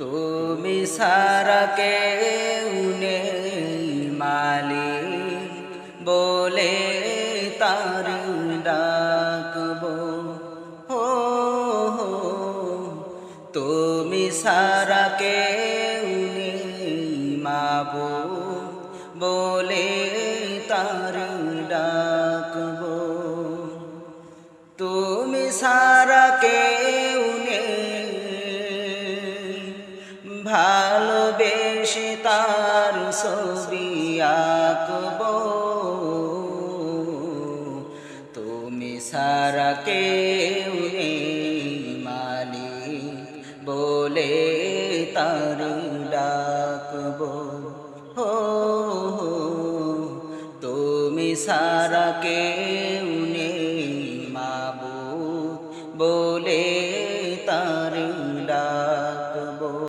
তুমি সারা কেউ নেই মালিক বলে তার ডাকবো। হো হো তুমি সারা কেউ নেই মাবুদ বলে তার ডাকবো। তুমি সারা কেউ নেই ভালোবেসে তার ছবি আঁকবো। তুমি সারা কেউ নেই মালিক বলে তার ডাকবো। হো তুমি সারা কেউ